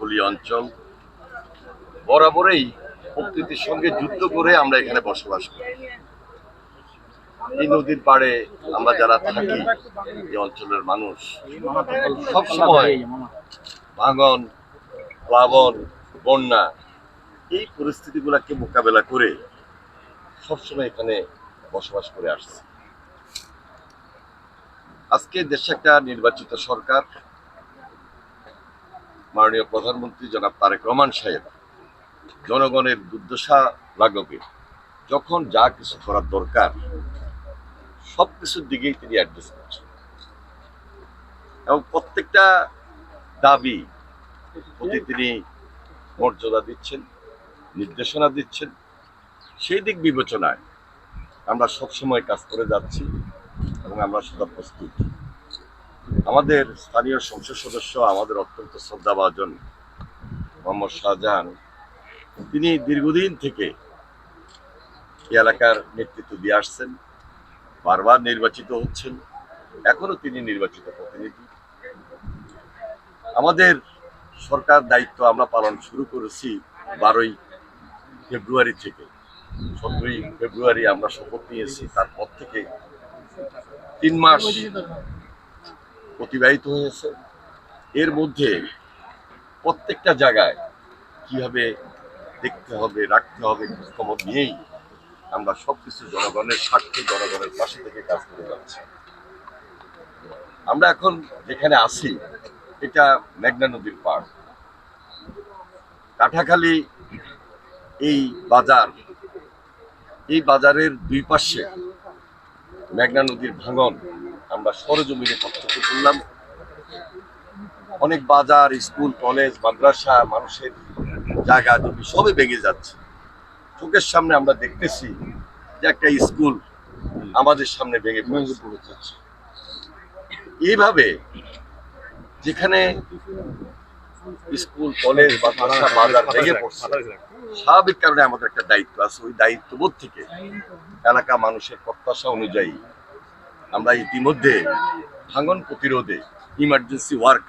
উপকূলীয় অঞ্চল বরাবরই প্রকৃতির সঙ্গে যুদ্ধ করে আমরা এখানে বসবাস করি। এই নদীর পাড়ে আমরা যারা থাকি, এই অঞ্চলের মানুষ সবসময় ভাঙন, প্লাবন, বন্যা এই পরিস্থিতিগুলোকে মোকাবেলা করে সবসময় এখানে বসবাস করে আসছে। আজকে দেশে একটা নির্বাচিত সরকার, মাননীয় প্রধানমন্ত্রী জনাব তারেক রহমান সাহেব জনগণের দুর্দশা লাঘবে যখন যা কিছু করার দরকার সবকিছুর দিকেই তিনি অ্যাড্রেস করছেন এবং প্রত্যেকটা দাবি প্রতি তিনি মর্যাদা দিচ্ছেন, নির্দেশনা দিচ্ছেন। সেই দিক বিবেচনায় আমরা সবসময় কাজ করে যাচ্ছি এবং আমরা সদা প্রস্তুত। আমাদের স্থানীয় সংসদ সদস্য, আমাদের অত্যন্ত শ্রদ্ধাভাজন মোহাম্মদ শাহজাহান, তিনি দীর্ঘদিন থেকে এই এলাকার নেতৃত্ব দিয়ে আসছেন, বারবার নির্বাচিত হচ্ছেন, এখনো তিনি নির্বাচিত প্রতিনিধি। আমাদের সরকার দায়িত্ব আমরা পালন শুরু করেছি 12ই ফেব্রুয়ারি থেকে। 17ই ফেব্রুয়ারি আমরা শপথ নিয়েছি, তারপর থেকে 3 মাস অতিবাহিত হয়েছে। এর মধ্যে প্রত্যেকটা জায়গায় কিভাবে দেখতে হবে, রাখতে হবে খবর নিয়েই আমরা সবকিছু জনগণের স্বার্থে, জনগণের পাশে থেকে কাজ করে যাচ্ছি। আমরা এখন যেখানে আছি এটা মেঘনা নদীর পাড়, কাটাখালী এই বাজার, এই বাজারের দুই পাশে মেঘনা নদীর ভাঙন আমরা সরজমিনে প্রত্যক্ষ করলাম। অনেক বাজার, স্কুল, কলেজ, মাদ্রাসা, মানুষের জায়গা জমি সবই ভেঙে যাচ্ছে। চোখের সামনে আমরা দেখতেছি যে একটা স্কুল আমাদের সামনে ভেঙে পড়ে যাচ্ছে। এইভাবে যেখানে স্কুল, কলেজ, মাদ্রাসা, বাজার ভেঙে পড়ছে, স্বাভাবিক কারণে আমাদের একটা দায়িত্ব আছে। ওই দায়িত্ববোধ থেকে এলাকা মানুষের প্রত্যাশা অনুযায়ী আমরা ইতিমধ্যে ভাঙন প্রতিরোধে ইমার্জেন্সি ওয়ার্ক,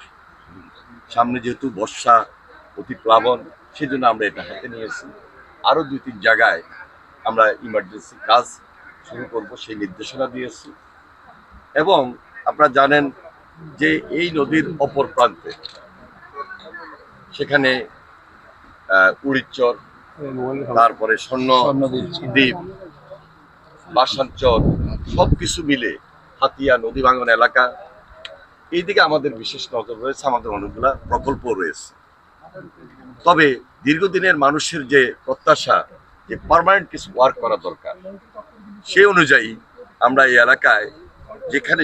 সামনে যেহেতু বর্ষা, অতি প্লাবন, সেজন্য আমরা এটা হাতে নিয়েছি। আরো 2-3 জায়গায় আমরা ইমার্জেন্সি কাজ শুরু করব, সেই নির্দেশনা দিয়েছি। এবং আপনারা জানেন যে এই নদীর অপর প্রান্তে সেখানে উড়িচ্চর, তারপরে স্বর্ণদ্বীপ, বাসাঞ্চল সবকিছু মিলে হাতিয়া নদী ভাঙন এলাকা, এইদিকে আমাদের বিশেষ নজর রয়েছে। আমাদের অনেকগুলা প্রকল্প রয়েছে। তবে দীর্ঘদিনের মানুষের যে প্রত্যাশা যে পার্মানেন্ট কিছু ওয়ার্ক করা দরকার, সেই অনুযায়ী আমরা এই এলাকায় যেখানে